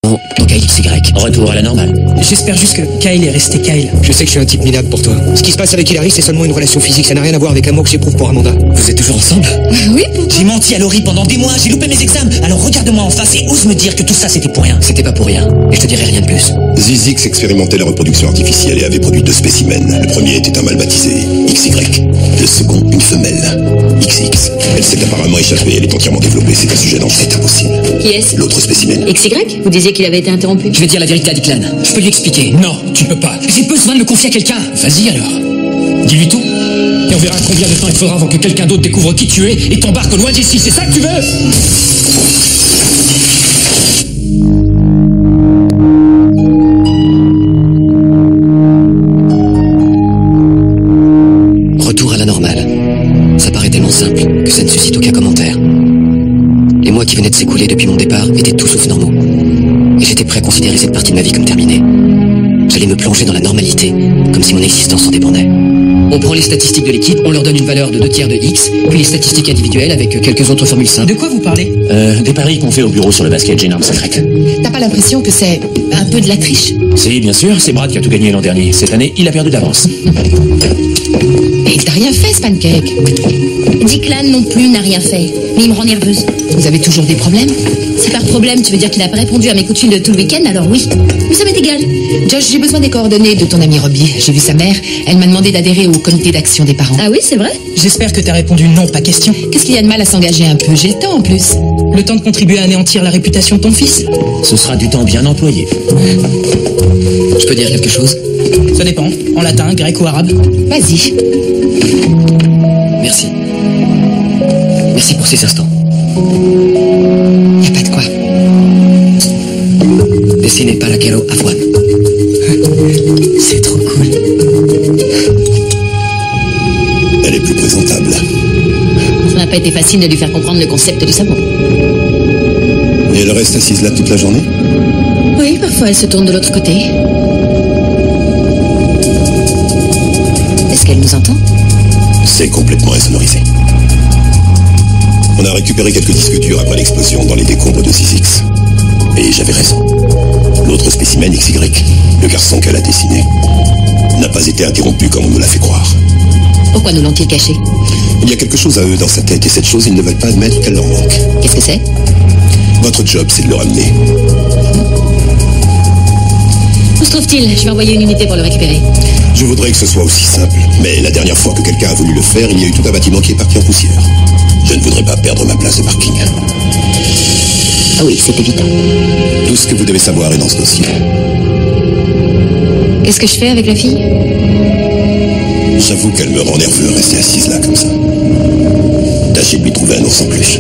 Dans Kyle XY, retour à la normale. J'espère juste que Kyle est resté Kyle. Je sais que je suis un type minable pour toi. Ce qui se passe avec Hilary, c'est seulement une relation physique. Ça n'a rien à voir avec l'amour que j'éprouve pour Amanda. Vous êtes toujours ensemble? Oui, pourquoi? J'ai menti à Laurie pendant des mois, j'ai loupé mes examens. Alors regarde-moi en face et ose me dire que tout ça c'était pour rien. C'était pas pour rien, et je te dirai rien de plus. Zizix expérimentait la reproduction artificielle et avait produit 2 spécimens. Le premier était un mâle baptisé XY. Le second, une femelle, XX. Elle s'est apparemment échappée, elle est entièrement développée. C'est un sujet dangereux, c'est impossible. Qui est-ce? L'autre spécimen. XY? Vous disiez qu'il avait été interrompu. Je vais dire la vérité à Declan. Je peux lui expliquer. Non, tu peux pas. J'ai besoin de me confier à quelqu'un. Vas-y alors. Dis-lui tout. Et on verra combien de temps il faudra avant que quelqu'un d'autre découvre qui tu es et t'embarque loin d'ici. C'est ça que tu veux? Retour à la normale. Ça paraît tellement simple que ça ne suscite aucun commentaire. Les mois qui venaient de s'écouler depuis mon départ étaient tout sauf normaux. Et j'étais prêt à considérer cette partie de ma vie comme terminée. J'allais me plonger dans la normalité, comme si mon existence en dépendait. On prend les statistiques de l'équipe, on leur donne une valeur de 2/3 de X, puis les statistiques individuelles avec quelques autres formules simples. De quoi vous parlez? Des paris qu'on fait au bureau sur le basket, j'ai une arme secrète. T'as pas l'impression que c'est un peu de la triche? Si, bien sûr, c'est Brad qui a tout gagné l'an dernier. Cette année, il a perdu d'avance. Et t'as rien fait, ce pancake. Declan non plus n'a rien fait, mais il me rend nerveuse. Vous avez toujours des problèmes? Si par problème tu veux dire qu'il n'a pas répondu à mes coups de fil de tout le week-end, alors oui. Mais ça m'est égal. Josh, j'ai besoin des coordonnées de ton ami Robbie. J'ai vu sa mère, elle m'a demandé d'adhérer au comité d'action des parents. Ah oui, c'est vrai? J'espère que t'as répondu non, pas question. Qu'est-ce qu'il y a de mal à s'engager un peu? J'ai le temps en plus. Le temps de contribuer à anéantir la réputation de ton fils? Ce sera du temps bien employé. Je peux dire quelque chose? Ça dépend. En latin, grec ou arabe? Vas-y. Merci. Merci pour ces instants. Y a pas de quoi. Dessine pas la quiero avoine. C'est trop cool. Elle est plus présentable. Ça n'a pas été facile de lui faire comprendre le concept du savon. Et elle reste assise là toute la journée? Oui, parfois elle se tourne de l'autre côté. Est-ce qu'elle nous entend? C'est complètement insonorisé. On a récupéré quelques disques durs après l'explosion dans les décombres de Zizix. Et j'avais raison. L'autre spécimen XY, le garçon qu'elle a dessiné, n'a pas été interrompu comme on nous l'a fait croire. Pourquoi nous l'ont-ils caché? Il y a quelque chose à eux dans sa tête et cette chose, ils ne veulent pas admettre qu'elle leur manque. Qu'est-ce que c'est? Votre job, c'est de le ramener. Où se trouve-t-il? Je vais envoyer une unité pour le récupérer. Je voudrais que ce soit aussi simple. Mais la dernière fois que quelqu'un a voulu le faire, il y a eu tout un bâtiment qui est parti en poussière. Je ne voudrais pas perdre ma place de parking. Ah oui, c'est évident. Tout ce que vous devez savoir est dans ce dossier. Qu'est-ce que je fais avec la fille? J'avoue qu'elle me rend nerveux rester assise là comme ça. Tâchez de lui trouver un ours en peluche.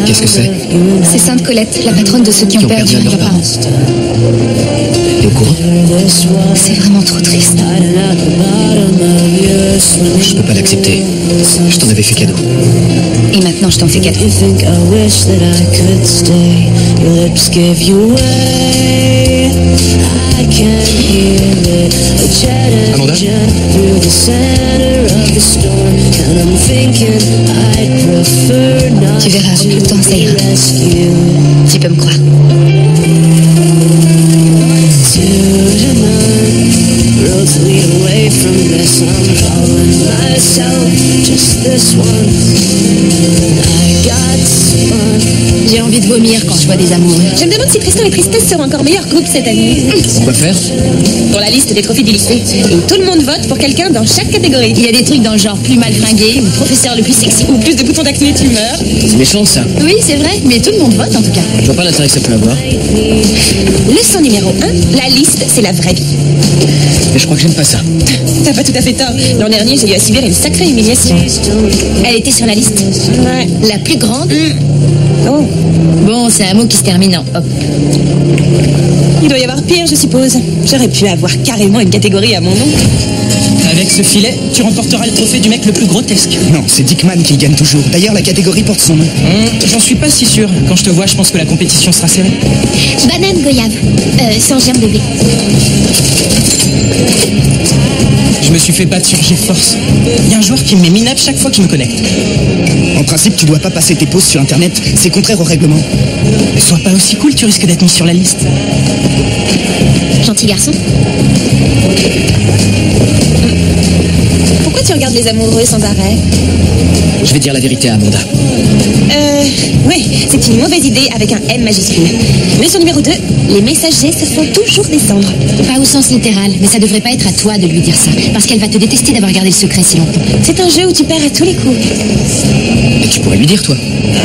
Qu'est-ce que c'est? C'est Sainte Colette, la patronne de ceux qui ont perdu leurs parents. T'es au courant? C'est vraiment trop triste. Je peux pas l'accepter. Je t'en avais fait cadeau. Et maintenant je t'en fais cadeau. Amanda? Tu verras, avec le temps ça ira. Tu peux me croire. Roads lead away from this. I'm calling myself just this one. I got spun. J'ai envie de vomir quand je vois des amoureux. Je me demande si Tristan et Tristesse seront encore meilleurs couple cette année. Quoi faire? Pour la liste des trophées du lycée. Et tout le monde vote pour quelqu'un dans chaque catégorie. Il y a des trucs dans le genre plus mal fringué, ou professeur le plus sexy. Ou plus de boutons d'acné, tu meurs. C'est méchant ça. Oui, c'est vrai, mais tout le monde vote en tout cas. Je vois pas l'intérêt que ça peut avoir. Leçon numéro 1, la liste, c'est la vraie vie. Mais je crois que j'aime pas ça. T'as pas tout à fait tort. L'an dernier, j'ai eu à subir une sacrée humiliation. Elle était sur la liste. Ouais. La plus grande. Oh. Bon, c'est un mot qui se termine en hop. Il doit y avoir pire, je suppose. J'aurais pu avoir carrément une catégorie à mon nom. Avec ce filet, tu remporteras le trophée du mec le plus grotesque. Non, c'est Dickman qui gagne toujours. D'ailleurs, la catégorie porte son nom. J'en suis pas si sûr. Quand je te vois, je pense que la compétition sera serrée. Banane goyave. Sans germe de blé. Je me suis fait battre sur GeForce. Il y a un joueur qui me met minable chaque fois qu'il me connecte. En principe, tu dois pas passer tes pauses sur Internet. C'est contraire au règlement. Sois pas aussi cool, tu risques d'être mis sur la liste. Gentil garçon. Pourquoi tu regardes les amoureux sans arrêt? Je vais dire la vérité à Amanda. Oui, c'est une mauvaise idée avec un M majuscule. Leçon numéro 2, les messagers se font toujours descendre. Pas au sens littéral, mais ça devrait pas être à toi de lui dire ça. Parce qu'elle va te détester d'avoir gardé le secret si longtemps. C'est un jeu où tu perds à tous les coups. Et tu pourrais lui dire, toi.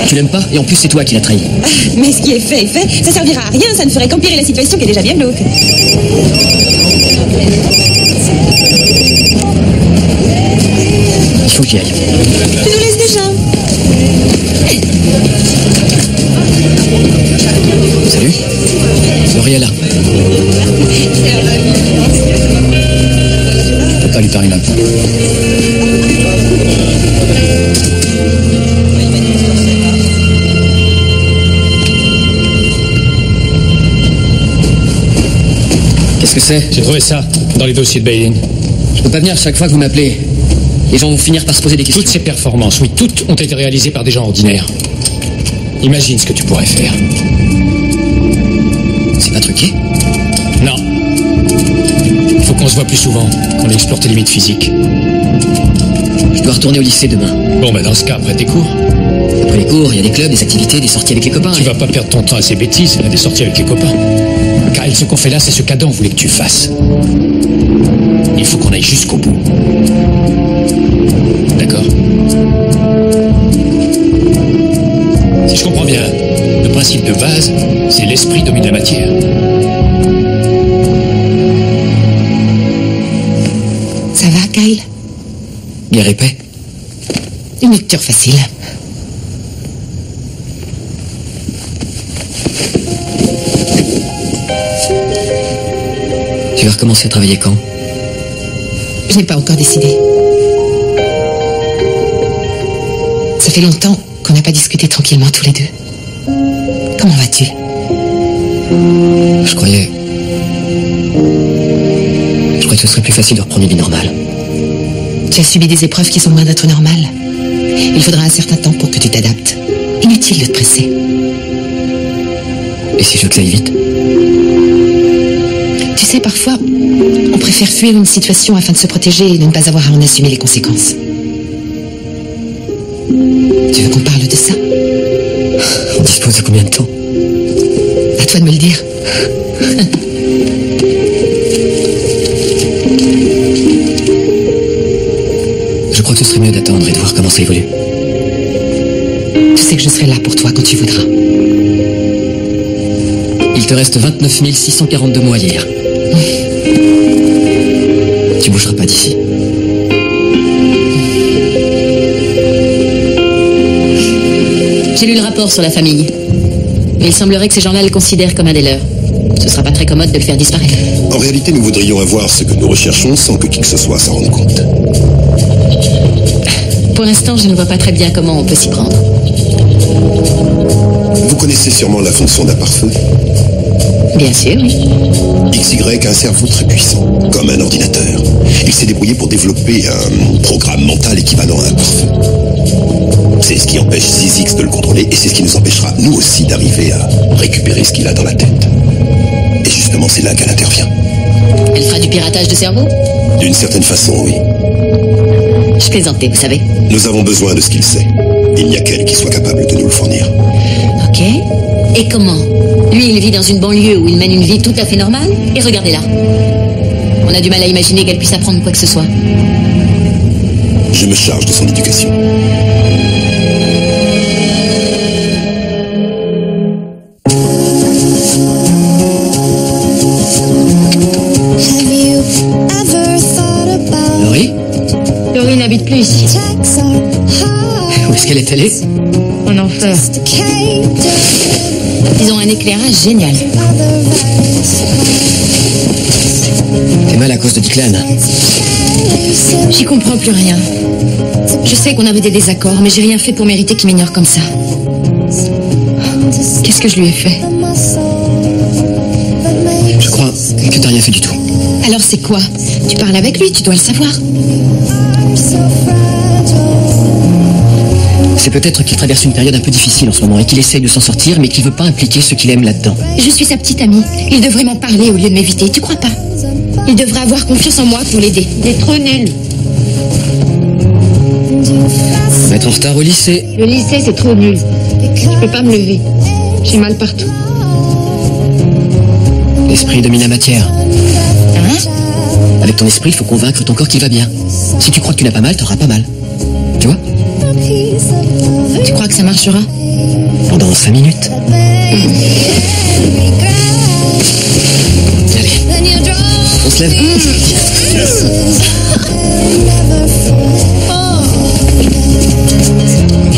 Tu l'aimes pas, et en plus c'est toi qui l'as trahi. Ah, mais ce qui est fait est fait. Ça servira à rien, ça ne ferait qu'empirer la situation qui est déjà bien glauque. Il faut que j'y aille. Tu nous laisses déjà. Salut. L'Oriella. Faut pas lui parler maintenant. Qu'est-ce que c'est? J'ai trouvé ça dans les dossiers de Bailin. Je peux pas venir chaque fois que vous m'appelez. Les gens vont finir par se poser des questions. Toutes ces performances, oui, toutes ont été réalisées par des gens ordinaires. Imagine ce que tu pourrais faire. C'est pas truqué? Non. Il faut qu'on se voit plus souvent, qu'on explore tes limites physiques. Je dois retourner au lycée demain. Bon, bah dans ce cas, après tes cours. Après les cours, il y a des clubs, des activités, des sorties avec les copains. Tu vas pas perdre ton temps à ces bêtises, à des sorties avec les copains. Kyle, ce qu'on fait là, c'est ce qu'Adam voulait que tu fasses. Il faut qu'on aille jusqu'au bout. D'accord? Si je comprends bien, le principe de base, c'est l'esprit domine la matière. Ça va, Kyle? Guerre et paix. Une lecture facile. Tu vas recommencer à travailler quand? Je n'ai pas encore décidé. Ça fait longtemps qu'on n'a pas discuté tranquillement tous les deux. Comment vas-tu? Je croyais que ce serait plus facile de reprendre une vie normale. Tu as subi des épreuves qui sont loin d'être normales. Il faudra un certain temps pour que tu t'adaptes. Inutile de te presser. Et si je veux que ça aille vite? Tu sais, parfois, on préfère fuir une situation afin de se protéger et de ne pas avoir à en assumer les conséquences. Tu veux qu'on parle de ça? On dispose de combien de temps? À toi de me le dire. Je crois que ce serait mieux d'attendre et de voir comment ça évolue. Tu sais que je serai là pour toi quand tu voudras. Il te reste 29 642 mots à lire. Tu bougeras pas d'ici. J'ai lu le rapport sur la famille. Mais il semblerait que ces gens-là le considèrent comme un des leurs. Ce sera pas très commode de le faire disparaître. En réalité, nous voudrions avoir ce que nous recherchons sans que qui que ce soit s'en rende compte. Pour l'instant, je ne vois pas très bien comment on peut s'y prendre. Vous connaissez sûrement la fonction d'un pare-feu. Bien sûr, oui. XY a un cerveau très puissant, comme un ordinateur. Il s'est débrouillé pour développer un programme mental équivalent à un pare-feu. C'est ce qui empêche Zizix de le contrôler et c'est ce qui nous empêchera, nous aussi, d'arriver à récupérer ce qu'il a dans la tête. Et justement, c'est là qu'elle intervient. Elle fera du piratage de cerveau? D'une certaine façon, oui. Je plaisantais, vous savez. Nous avons besoin de ce qu'il sait. Il n'y a qu'elle qui soit capable de nous le fournir. Ok. Et comment? Lui, il vit dans une banlieue où il mène une vie tout à fait normale. Et regardez-la. On a du mal à imaginer qu'elle puisse apprendre quoi que ce soit. Je me charge de son éducation. Laurie? Laurie n'habite plus ici. Où est-ce qu'elle est allée? En enfer. Ils ont un éclairage génial. T'es mal à cause de Declan. J'y comprends plus rien. Je sais qu'on avait des désaccords, mais j'ai rien fait pour mériter qu'il m'ignore comme ça. Qu'est-ce que je lui ai fait? Je crois que t'as rien fait du tout. Alors c'est quoi? Tu parles avec lui, tu dois le savoir. C'est peut-être qu'il traverse une période un peu difficile en ce moment et qu'il essaye de s'en sortir, mais qu'il veut pas impliquer ceux qu'il aime là-dedans. Je suis sa petite amie. Il devrait m'en parler au lieu de m'éviter, tu crois pas? Il devrait avoir confiance en moi pour l'aider. Il est trop nul. On va être en retard au lycée. Le lycée, c'est trop nul. Je peux pas me lever. J'ai mal partout. L'esprit domine la matière. Hein? Avec ton esprit, il faut convaincre ton corps qu'il va bien. Si tu crois que tu n'as pas mal, t'auras pas mal. Tu vois? Tu crois que ça marchera? Pendant 5 minutes. Allez. On se lève.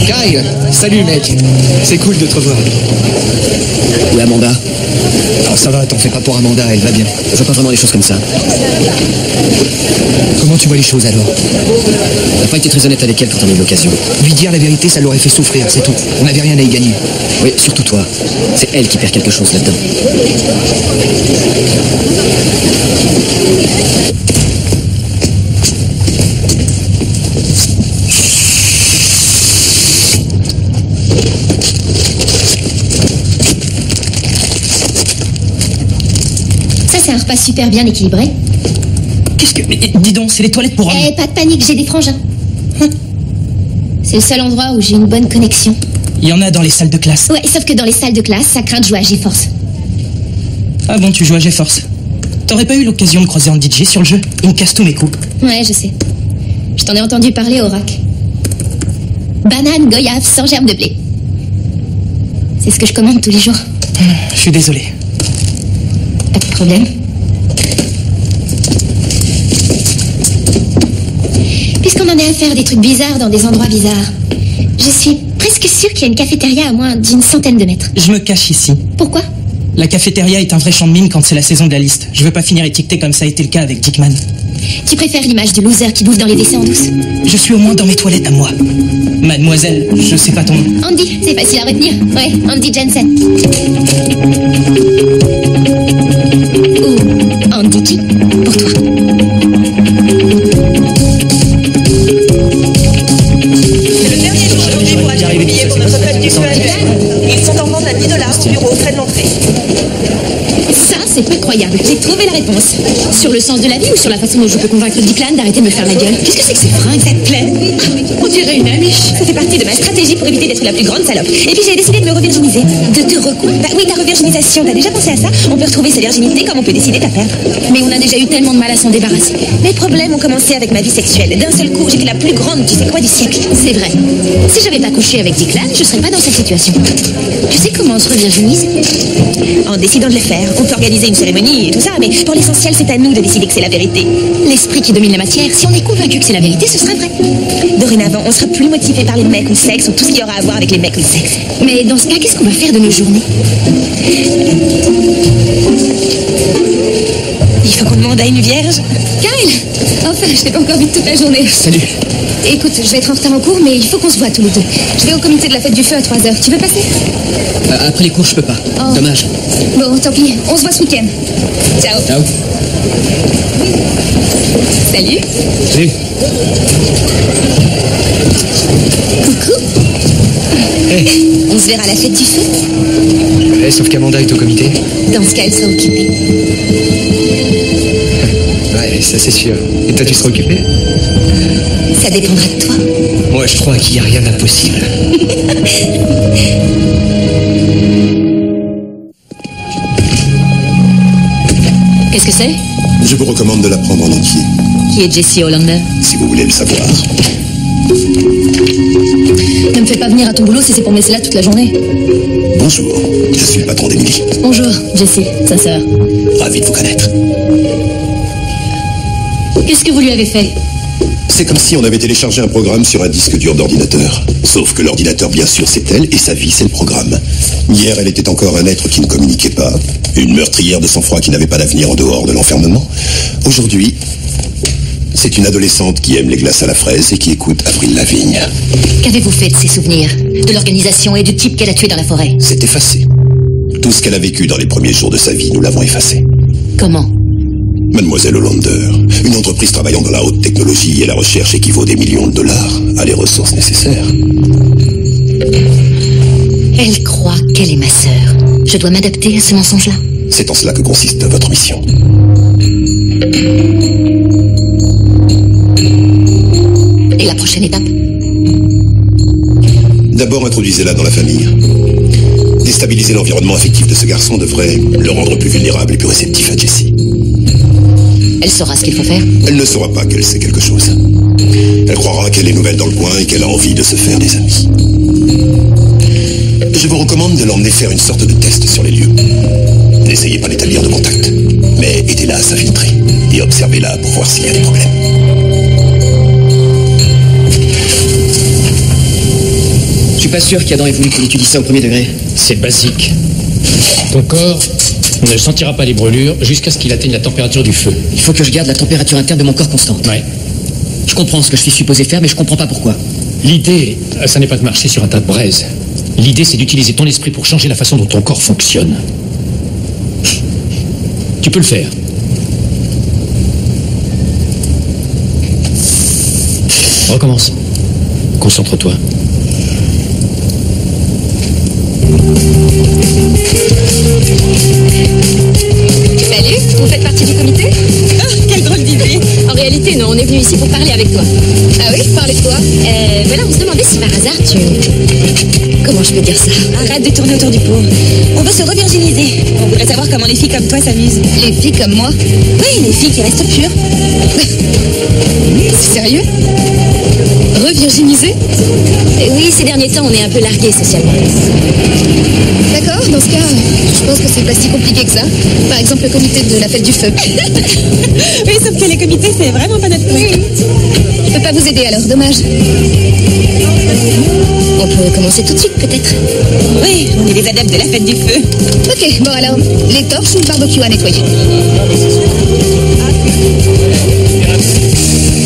Kyle, salut mec. C'est cool de te revoir. Où est Amanda? Alors ça va, t'en fais pas pour Amanda, elle va bien. Je vois pas vraiment les choses comme ça. Comment tu vois les choses alors? T'as pas été très honnête avec elle quand t'en as eu l'occasion. Lui dire la vérité, ça l'aurait fait souffrir, c'est tout. On n'avait rien à y gagner. Oui, surtout toi. C'est elle qui perd quelque chose là-dedans. Ça, c'est un repas super bien équilibré. Qu'est-ce que... Mais, dis donc, c'est les toilettes pour hommes. Eh, pas de panique, j'ai des frangins. C'est le seul endroit où j'ai une bonne connexion. Il y en a dans les salles de classe. Ouais, sauf que dans les salles de classe, ça craint de jouer à GeForce. Ah bon, tu joues à GeForce. T'aurais pas eu l'occasion de croiser Andy J sur le jeu? Il me casse tous mes coups. Ouais, je sais. Je t'en ai entendu parler au rack. Banane, goyave, sans germe de blé. C'est ce que je commande tous les jours. Je suis désolé. Pas de problème. Puisqu'on en est à faire des trucs bizarres dans des endroits bizarres, je suis presque sûre qu'il y a une cafétéria à moins d'une centaine de mètres. Je me cache ici. Pourquoi? La cafétéria est un vrai champ de mine quand c'est la saison de la liste. Je veux pas finir étiqueté comme ça a été le cas avec Dickman. Tu préfères l'image du loser qui bouffe dans les WC en douce? Je suis au moins dans mes toilettes à moi. Mademoiselle, je sais pas ton nom. Andy, c'est facile à retenir. Ouais, Andy Jensen. Ou Andy G, pour toi. C'est le dernier jour aujourd'hui pour acheter des billets pour notre fête du feu annuel. Ils sont en vente à 10$ au bureau aux frais de l'entrée. Ça, c'est incroyable. J'ai trouvé la réponse. Sur le sens de la vie ou sur la façon dont je peux convaincre Declan d'arrêter de me faire la gueule? Qu'est-ce que c'est que ces fringues? Ça te plaît? On dirait une amiche. Ça fait partie de ma stratégie pour éviter d'être la plus grande salope. Et puis j'ai décidé de me revirginiser. De te recoudre? Bah oui, ta revirginisation. T'as déjà pensé à ça? On peut retrouver sa virginité comme on peut décider de la perdre. Mais on a déjà eu tellement de mal à s'en débarrasser. Mes problèmes ont commencé avec ma vie sexuelle. D'un seul coup, j'étais la plus grande, tu sais quoi, du siècle. C'est vrai. Si j'avais pas couché avec Declan, je serais pas dans cette situation. Tu sais comment on se revirginise? En décidant de le faire. On peut organiser une cérémonie et tout ça, mais pour l'essentiel, c'est à nous de décider que c'est la vérité. L'esprit qui domine la matière, si on est convaincu que c'est la vérité, ce sera vrai. Dorénavant, on sera plus motivé par les mecs ou le sexe ou tout ce qui aura à voir avec les mecs ou le sexe. Mais dans ce cas, qu'est-ce qu'on va faire de nos journées? Il faut qu'on demande à une vierge. Kyle! Enfin, je t'ai pas encore vu toute la journée. Salut. Écoute, je vais être en retard en cours, mais il faut qu'on se voit tous les deux. Je vais au comité de la fête du feu à 3h. Tu veux passer? Après les cours, je peux pas. Oh. Dommage. Bon, tant pis. On se voit ce week-end. Ciao. Ciao. Salut. Salut. Coucou. Hey. On se verra à la fête du feu? Ouais, sauf qu'Amanda est au comité. Dans ce cas, elle sera occupée. Ouais, ça c'est sûr. Et toi, tu seras occupé? Ça dépendra de toi. Moi, je crois qu'il n'y a rien d'impossible. Je vous recommande de la prendre en entier, Qui est Jesse Hollander? si vous voulez le savoir. Ne me fais pas venir à ton boulot si c'est pour me laisser là toute la journée. Bonjour, je suis le patron d'Emily. Bonjour, Jessie, sa sœur. Ravi de vous connaître. Qu'est-ce que vous lui avez fait? C'est comme si on avait téléchargé un programme sur un disque dur d'ordinateur. Sauf que l'ordinateur, bien sûr, c'est elle, et sa vie, c'est le programme. Hier, elle était encore un être qui ne communiquait pas, une meurtrière de sang-froid qui n'avait pas d'avenir en dehors de l'enfermement. Aujourd'hui, c'est une adolescente qui aime les glaces à la fraise et qui écoute Avril Lavigne. Qu'avez-vous fait de ses souvenirs? De l'organisation et du type qu'elle a tué dans la forêt? C'est effacé. Tout ce qu'elle a vécu dans les premiers jours de sa vie, nous l'avons effacé. Comment? Mademoiselle Hollander, une entreprise travaillant dans la haute technologie et la recherche équivaut des millions de dollars, a les ressources nécessaires. Elle croit qu'elle est ma sœur. Je dois m'adapter à ce mensonge-là. C'est en cela que consiste votre mission. Et la prochaine étape? D'abord, introduisez-la dans la famille. Déstabiliser l'environnement affectif de ce garçon devrait le rendre plus vulnérable et plus réceptif à Jessie. Elle saura ce qu'il faut faire? Elle ne saura pas qu'elle sait quelque chose. Elle croira qu'elle est nouvelle dans le coin et qu'elle a envie de se faire des amis. Je vous recommande de l'emmener faire une sorte de test sur les lieux. N'essayez pas d'établir de contact, mais aidez-la à s'infiltrer et observez-la pour voir s'il y a des problèmes. Je suis pas sûr qu'Adam ait voulu qu'il étudie ça au premier degré. C'est basique. Ton corps ne sentira pas les brûlures jusqu'à ce qu'il atteigne la température du feu. Il faut que je garde la température interne de mon corps constante. Ouais. Je comprends ce que je suis supposé faire, mais je comprends pas pourquoi. L'idée, ça n'est pas de marcher sur un tas de braises. L'idée, c'est d'utiliser ton esprit pour changer la façon dont ton corps fonctionne. Tu peux le faire. Recommence. Concentre-toi. Salut, vous faites partie du comité? Ah, quelle drôle d'idée. En réalité, non, on est venu ici pour parler avec toi. Ah oui, parler de quoi? Voilà, on se demandait si par hasard tu... Comment je peux dire ça? Arrête de tourner autour du pot. On veut se revirginiser. On voudrait savoir comment les filles comme toi s'amusent. Les filles comme moi? Oui, les filles qui restent pures. C'est sérieux? Revirginiser? Oui, ces derniers temps, on est un peu largués socialement. D'accord, dans ce cas, je pense que c'est pas si compliqué que ça. Par exemple, le comité de la fête du feu. Oui, sauf que les comités, c'est vraiment pas notre truc. Je peux pas vous aider alors, dommage. On peut commencer tout de suite, peut-être? Oui, on est des adeptes de la fête du feu. Ok, bon alors, les torches ou le barbecue à nettoyer?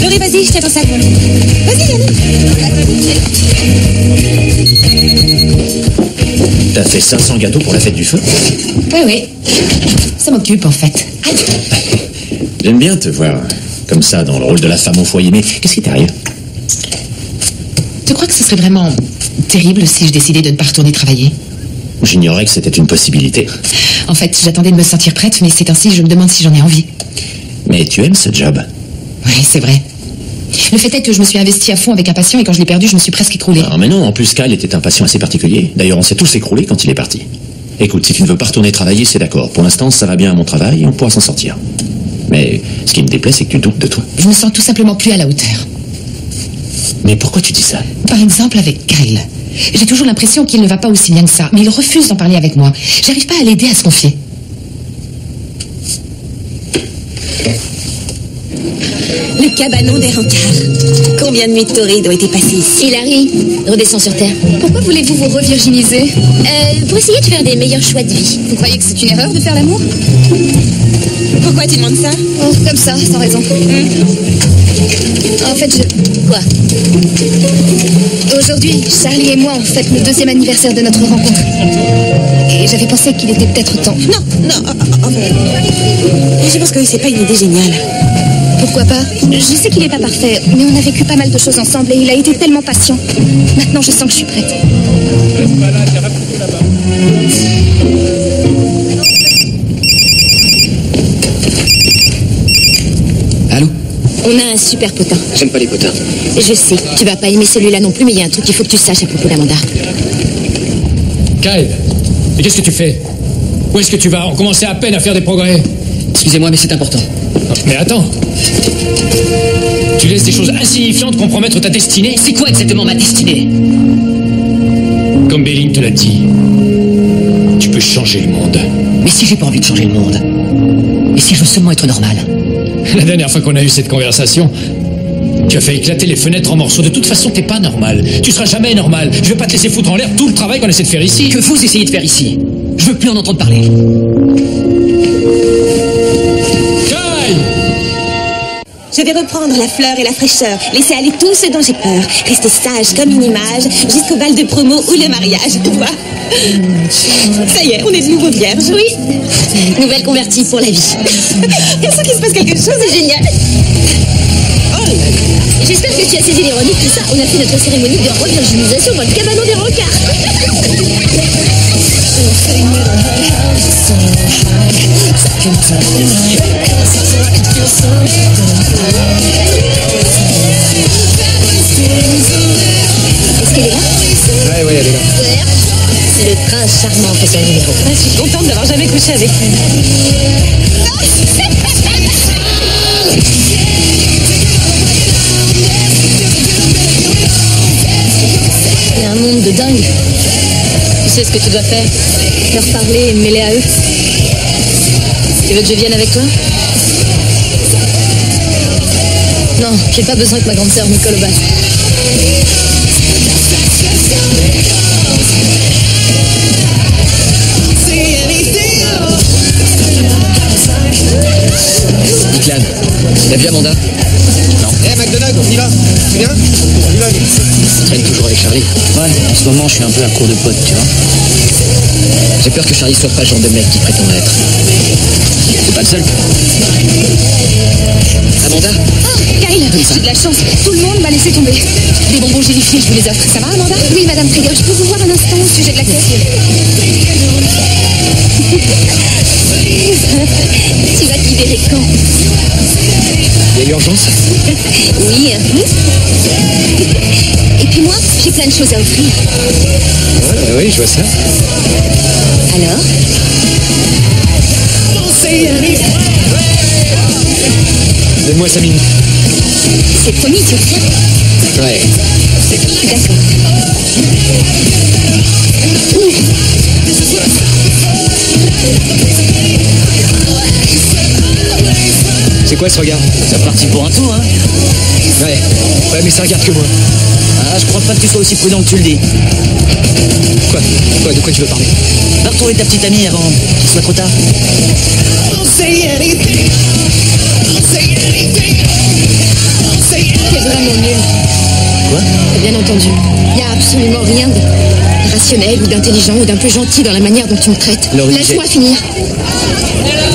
Laurie, vas-y, je tiens ton sac. Vas-y, Yannick. T'as fait 500 gâteaux pour la fête du feu? Oui, oui. Ça m'occupe, en fait. J'aime bien te voir comme ça, dans le rôle de la femme au foyer, mais qu'est-ce qui t'arrive? Tu crois que ce serait vraiment terrible si je décidais de ne pas retourner travailler? J'ignorais que c'était une possibilité. En fait, j'attendais de me sentir prête, mais c'est ainsi, je me demande si j'en ai envie. Mais tu aimes ce job? Oui, c'est vrai. Le fait est que je me suis investie à fond avec un patient et quand je l'ai perdu, je me suis presque écroulée. Non, mais non, en plus, Kyle était un patient assez particulier. D'ailleurs, on s'est tous écroulés quand il est parti. Écoute, si tu ne veux pas retourner travailler, c'est d'accord. Pour l'instant, ça va bien à mon travail et on pourra s'en sortir. Mais ce qui me déplaît, c'est que tu doutes de toi. Je me sens tout simplement plus à la hauteur. Mais pourquoi tu dis ça? Par exemple, avec Kyle. J'ai toujours l'impression qu'il ne va pas aussi bien que ça, mais il refuse d'en parler avec moi. J'arrive pas à l'aider à se confier. Le cabanon des rencarts. Combien de nuits torrides ont été passées ici? Hilary, redescends sur Terre. Pourquoi voulez-vous vous revirginiser? Pour essayer de faire des meilleurs choix de vie. Vous croyez que c'est une erreur de faire l'amour? Pourquoi tu demandes ça? Oh, comme ça, sans raison. En fait, Quoi? Aujourd'hui, Charlie et moi, on fête le 2e anniversaire de notre rencontre. Et j'avais pensé qu'il était peut-être temps. Non, je pense que c'est pas une idée géniale. Pourquoi pas? Je sais qu'il est pas parfait, mais on a vécu pas mal de choses ensemble et il a été tellement patient. Maintenant, je sens que je suis prête. Allô? On a un super potin. J'aime pas les potins. Je sais, tu vas pas aimer celui-là non plus, mais il y a un truc qu'il faut que tu saches à propos d'Amanda. Kyle, mais qu'est-ce que tu fais? Où est-ce que tu vas? On commençait à peine à faire des progrès. Excusez-moi, mais c'est important. Mais attends. Tu laisses des choses insignifiantes compromettre ta destinée? C'est quoi exactement ma destinée? Comme Béline te l'a dit, tu peux changer le monde. Mais si j'ai pas envie de changer le monde? Et si je veux seulement être normal? La dernière fois qu'on a eu cette conversation, tu as fait éclater les fenêtres en morceaux. De toute façon, t'es pas normal. Tu seras jamais normal. Je vais pas te laisser foutre en l'air tout le travail qu'on essaie de faire ici. Que vous essayez de faire ici? Je veux plus en entendre parler. Je vais reprendre la fleur et la fraîcheur, laisser aller tout ce dont j'ai peur, rester sage comme une image, jusqu'au bal de promo ou le mariage, tu vois. Ça y est, on est de nouveau vierges, oui. Nouvelle convertie pour la vie. Il faut qu'il se passe quelque chose de génial. J'espère que tu as saisi l'ironie de tout ça. On a fait notre cérémonie de revirginisation dans le cabanon des rencarts. Est-ce qu'elle est là? Ouais, elle est là. C'est le prince charmant fait son numéro. Je suis contente d'avoir jamais couché avec lui. Il y a un monde de dingue. Tu sais ce que tu dois faire? Leur parler et me mêler à eux. Tu veux que je vienne avec toi? Non, j'ai pas besoin que ma grande sœur m'y colle au bas. Declan, t'as vu Amanda? Non. McDonald, on y va. Tu viens? On y va. Tu traînes toujours avec Charlie? Ouais, en ce moment, je suis un peu à court de potes, tu vois. J'ai peur que Charlie soit pas le genre de mec qui prétend être. C'est pas le seul. Amanda? Oh, Kyle, j'ai de la chance. Tout le monde m'a laissé tomber. Des bonbons gélifiés, je vous les offre. Ça va, Amanda? Oui, Madame Trigger, je peux vous voir un instant au sujet de la caisse? Tu vas te libérer quand? Il y a urgence? Oui. Et puis moi, j'ai plein de choses à offrir. Oui, je vois ça. Alors? Donne-moi 5 minutes. C'est promis, tu viens? Ouais. D'accord. C'est quoi ce regard? C'est parti pour un tour, hein. Ouais, mais ça regarde que moi. Ah, je crois pas que tu sois aussi prudent que tu le dis. Quoi? De quoi tu veux parler? Va retrouver ta petite amie avant qu'il soit trop tard. T'es vraiment nul. Quoi? T'as bien entendu. Il n'y a absolument rien de rationnel ou d'intelligent ou d'un peu gentil dans la manière dont tu me traites. Laurie, Laisse-moi finir.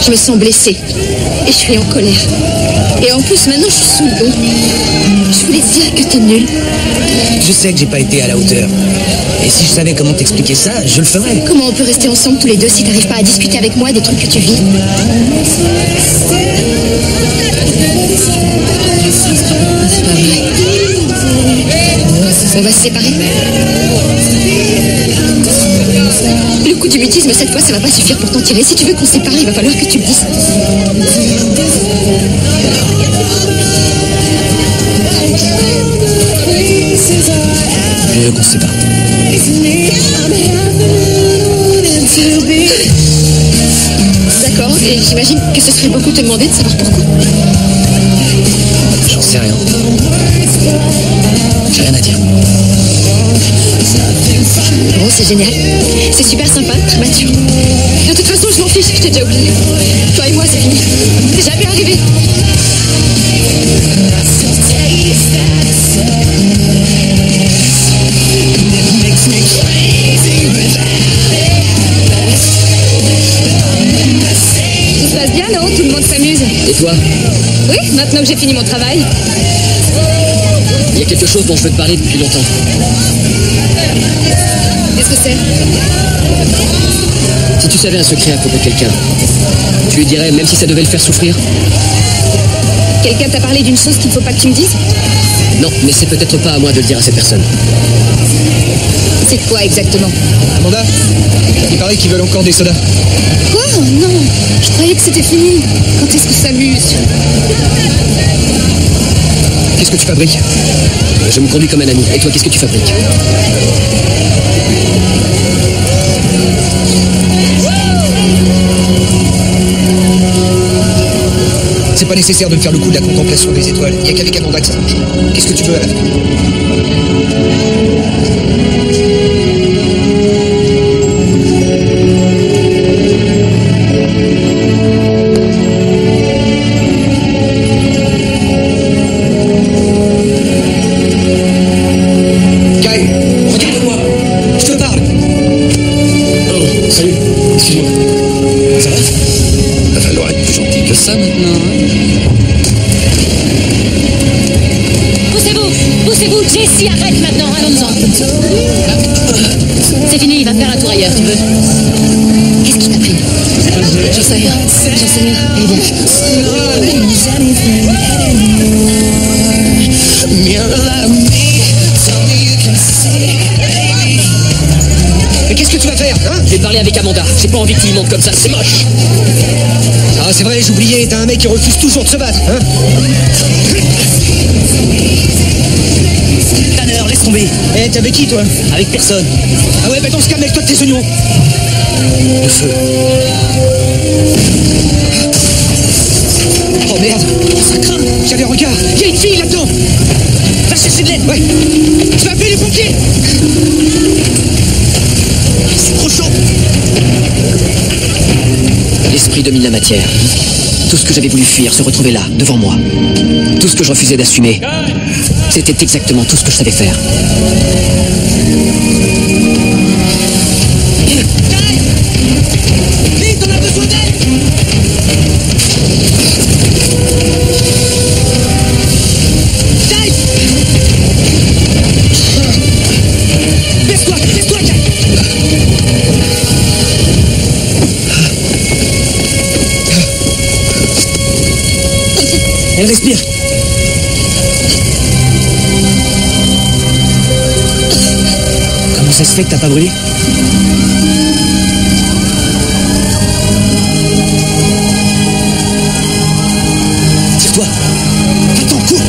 Je me sens blessée. Et je suis en colère. Et en plus, maintenant, je suis sous le dos. Je voulais te dire que t'es nul. Je sais que j'ai pas été à la hauteur. Et si je savais comment t'expliquer ça, je le ferais. Comment on peut rester ensemble tous les deux si t'arrives pas à discuter avec moi des trucs que tu vis? C'est pas vrai. On va se séparer. Le coup du mutisme, cette fois, ça va pas suffire pour t'en tirer. Si tu veux qu'on se sépare, il va falloir que tu le dises. Je veux qu'on se sépare. D'accord, et j'imagine que ce serait beaucoup te demander de savoir pourquoi. J'en sais rien. J'ai rien à dire. Bon, c'est génial. C'est super sympa, très mature. De toute façon, je m'en fiche, je t'ai déjà oublié. Toi et moi, c'est fini. C'est jamais arrivé. Tout se passe bien, non? Tout le monde s'amuse. Et toi? Oui, maintenant que j'ai fini mon travail. Il y a quelque chose dont je veux te parler depuis longtemps. Qu'est-ce que c'est? Si tu savais un secret à propos de quelqu'un, tu lui dirais même si ça devait le faire souffrir? Quelqu'un t'a parlé d'une chose qu'il ne faut pas que tu me dises? Non, mais c'est peut-être pas à moi de le dire à cette personne. C'est quoi exactement? Amanda, il paraît qu'ils veulent encore des sodas. Quoi? Oh non, je croyais que c'était fini. Quand est-ce que ça m'use? Qu'est-ce que tu fabriques? Je me conduis comme un ami. Et toi, qu'est-ce que tu fabriques? C'est pas nécessaire de me faire le coup de la contemplation des étoiles. Il n'y a qu'avec Amanda que ça marche. Qu'est-ce que tu veux à la fin? Kyle, regarde-moi. Je te parle. Oh, salut. Excuse-moi. Ça va? Va falloir être plus gentil que ça maintenant. Poussez-vous, Jessie, arrête maintenant, allons-en. C'est fini, il va faire un tour ailleurs, tu veux? Qu'est-ce qui t'a pris? J'en sais rien. Eh bien. Mais qu'est-ce que tu vas faire, hein? Je vais parler avec Amanda. J'ai pas envie que tu lui montres comme ça, c'est moche. Ah, c'est vrai, j'oubliais, t'as un mec qui refuse toujours de se battre, hein? Tanner, laisse tomber. Eh, t'es avec qui, toi? Avec personne. Ah ouais, bah dans ce cas, mec-toi de tes oignons. Le feu. Oh merde, ça craint. Tiens les regards, il y a une fille là-dedans. Va chercher de l'aide, ouais. Tu vas appeler les pompiers. C'est trop chaud. L'esprit domine la matière. Tout ce que j'avais voulu fuir se retrouvait là, devant moi. Tout ce que je refusais d'assumer, c'était exactement tout ce que je savais faire. Vite, on a besoin d'aide. Kyle. Baisse-toi, Kyle. Elle respire. Comment ça se fait que t'as pas brûlé? Tire-toi. Attends, cours.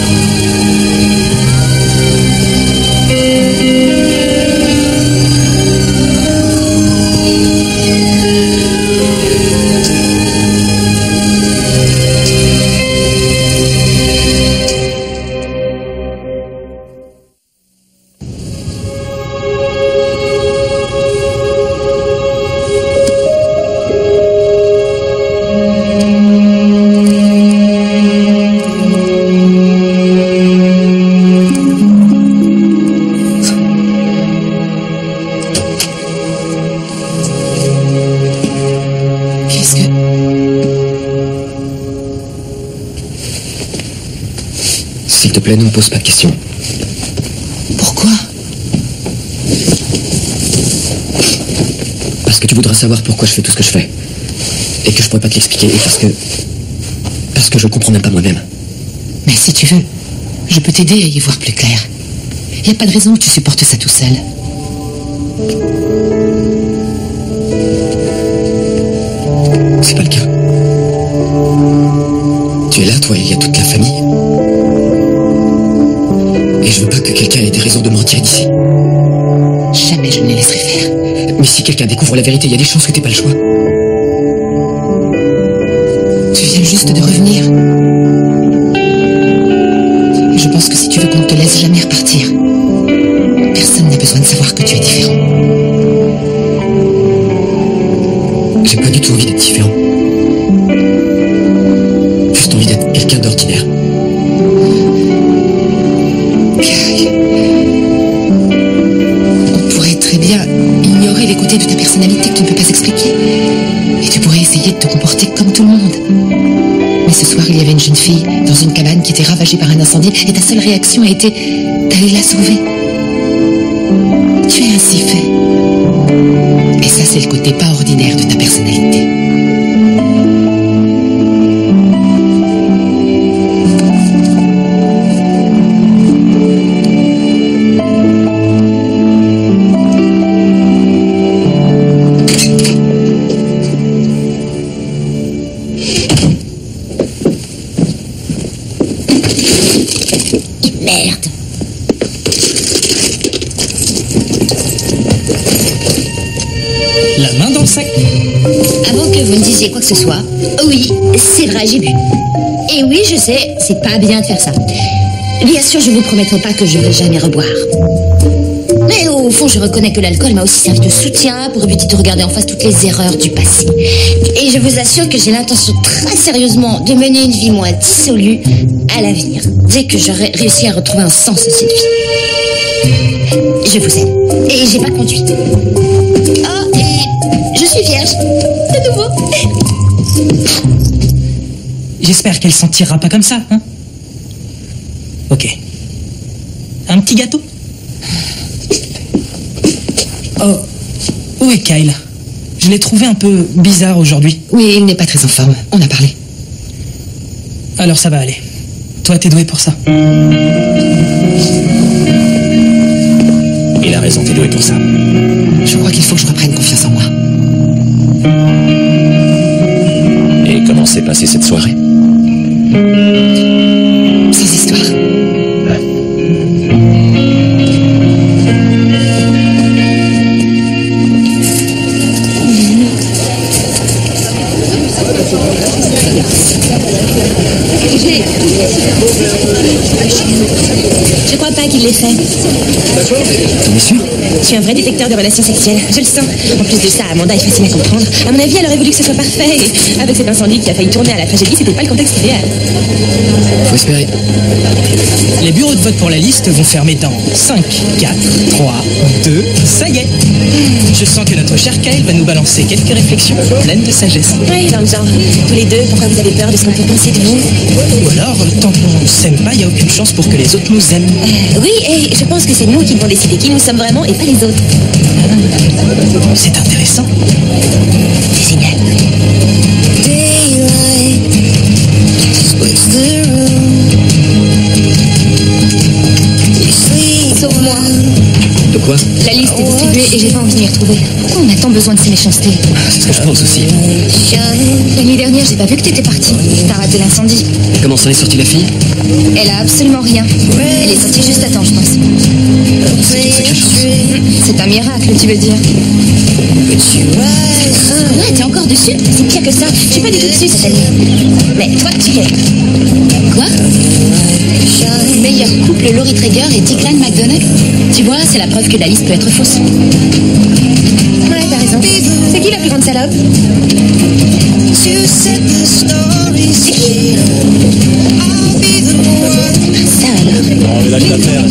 S'il te plaît, ne me pose pas de questions. Pourquoi? Parce que tu voudras savoir pourquoi je fais tout ce que je fais. Et que je pourrais pas te l'expliquer. Et parce que je le comprends même pas moi-même. Mais si tu veux, je peux t'aider à y voir plus clair. Il n'y a pas de raison que tu supportes ça tout seul. C'est pas le cas. Tu es là, toi, il y a toute la famille. Et je veux pas que quelqu'un ait des raisons de mentir d'ici. Jamais je ne les laisserai faire. Mais si quelqu'un découvre la vérité, il y a des chances que t'aies pas le choix. Tu viens juste de revenir. Et je pense que si tu veux qu'on ne te laisse jamais repartir, personne n'a besoin de savoir que tu es différent. J'ai pas du tout envie d'être différent. Juste envie d'être quelqu'un d'ordinaire. On pourrait très bien ignorer les côtés de ta personnalité que tu ne peux pas expliquer. Et tu pourrais essayer de te comporter comme tout le monde. Mais ce soir, il y avait une jeune fille dans une cabane qui était ravagée par un incendie et ta seule réaction a été d'aller la sauver. Tu es ainsi fait. Et ça, c'est le côté pas ordinaire de ta personnalité. La main dans le sac. Avant que vous ne disiez quoi que ce soit, oui, c'est vrai, j'ai bu. Et oui, je sais, c'est pas bien de faire ça. Bien sûr, je vous promettrai pas que je ne vais jamais reboire. Mais au fond, je reconnais que l'alcool m'a aussi servi de soutien pour éviter de regarder en face toutes les erreurs du passé. Et je vous assure que j'ai l'intention très sérieusement de mener une vie moins dissolue à l'avenir, dès que j'aurai réussi à retrouver un sens à cette vie. Je vous aime. Et j'ai pas conduit. Oh, et je suis vierge. De nouveau. J'espère qu'elle s'en tirera pas comme ça, hein. Ok. Un petit gâteau? Oh, où est Kyle? Je l'ai trouvé un peu bizarre aujourd'hui. Oui, il n'est pas très en forme. On a parlé. Alors ça va aller. Toi, t'es doué pour ça. Il a raison, t'es doué pour ça. Je crois qu'il faut que je reprenne confiance en moi. Et comment s'est passée cette soirée? Sans histoire. Je crois pas qu'il l'ait fait. T'en es sûr? Je suis un vrai détecteur de relations sexuelles, je le sens. En plus de ça, Amanda est facile à comprendre. À mon avis, elle aurait voulu que ce soit parfait. Et avec cet incendie qui a failli tourner à la tragédie, c'était pas le contexte idéal. Faut espérer. Les bureaux de vote pour la liste vont fermer dans 5, 4, 3, 2, ça y est. Je sens que notre cher Kyle va nous balancer quelques réflexions pleines de sagesse. Oui, dans le genre. Tous les deux, pourquoi vous avez peur de ce qu'on peut penser de vous? Ou alors, tant qu'on s'aime pas, il n'y a aucune chance pour que les autres nous aiment. Oui, et je pense que c'est nous qui devons décider qui nous sommes vraiment et pas les autres. C'est intéressant. C'est génial. Sauf moi. De quoi? La liste est distribuée et j'ai pas envie de m'y retrouver. Pourquoi on a tant besoin de ces méchancetés? C'est ce que je pense aussi. La nuit dernière, j'ai pas vu que t'étais partie. T'as raté l'incendie. Comment s'en est sortie la fille? Elle a absolument rien. Elle est sortie juste à temps, je pense. C'est une sacrée chance. C'est un miracle, tu veux dire? Ouais, t'es encore dessus? C'est pire que ça. Je suis pas du tout dessus cette année. Mais toi, tu l'es. Quoi? Meilleur couple, Laurie Traeger et Declan McDonald? Tu vois, c'est la preuve que la liste peut être fausse. Ouais, t'as raison. C'est qui la plus grande salope? C'est qui? Ça alors? On lâche l'affaire.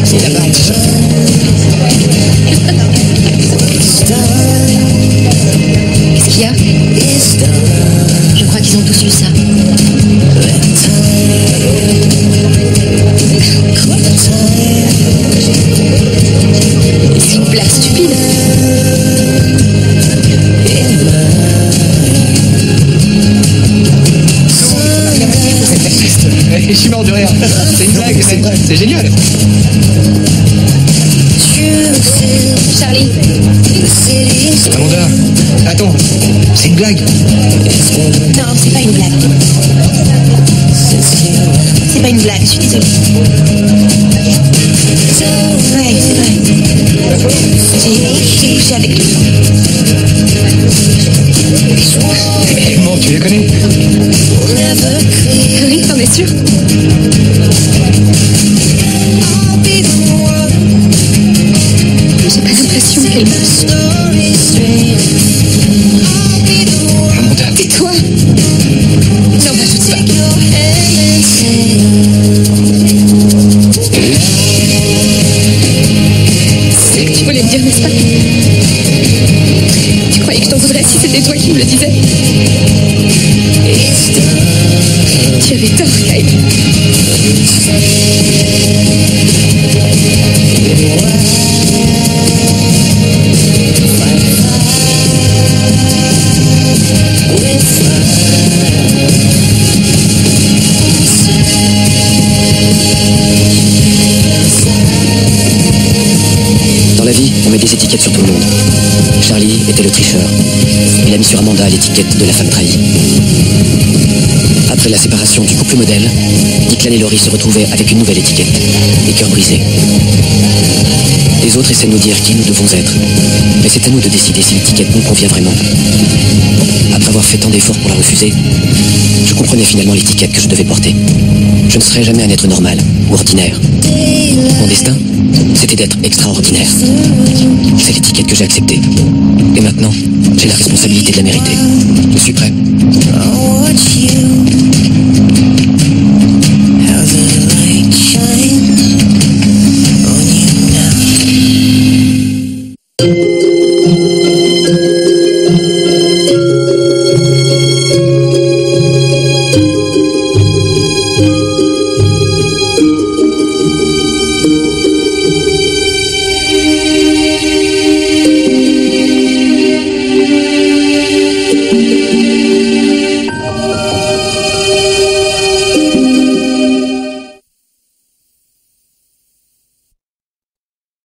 C'est la barre. Qu'est-ce qu'il y a? Je crois qu'ils ont tous lu ça. C'est une blague stupide. Je suis mort de rire. C'est une blague, c'est génial. Charlie. Amanda, attends, c'est une blague. Non, c'est pas une blague. C'est pas une blague, je suis désolée. Ouais, c'est vrai. J'ai couché avec lui. Comment tu les connais? Oui, t'en es sûr? J'ai pas l'impression qu'elle... Amanda. Et toi? Non, bah, je sais pas. C'est ce que tu voulais me dire, n'est-ce pas? Tu croyais que je t'en voudrais si c'était toi qui me le disais? Tu avais tort, Kyle. Dans la vie, on met des étiquettes sur tout le monde. Charlie était le tricheur. Il a mis sur Amanda l'étiquette de la femme trahie. Après la séparation du couple modèle, Declan et Laurie se retrouvaient avec une nouvelle étiquette, les cœurs brisés. Les autres essaient de nous dire qui nous devons être, mais c'est à nous de décider si l'étiquette nous convient vraiment. Après avoir fait tant d'efforts pour la refuser, je comprenais finalement l'étiquette que je devais porter. Je ne serais jamais un être normal ou ordinaire. Mon destin, c'était d'être extraordinaire. C'est l'étiquette que j'ai acceptée. Et maintenant, j'ai la responsabilité de la mériter. Je suis prêt.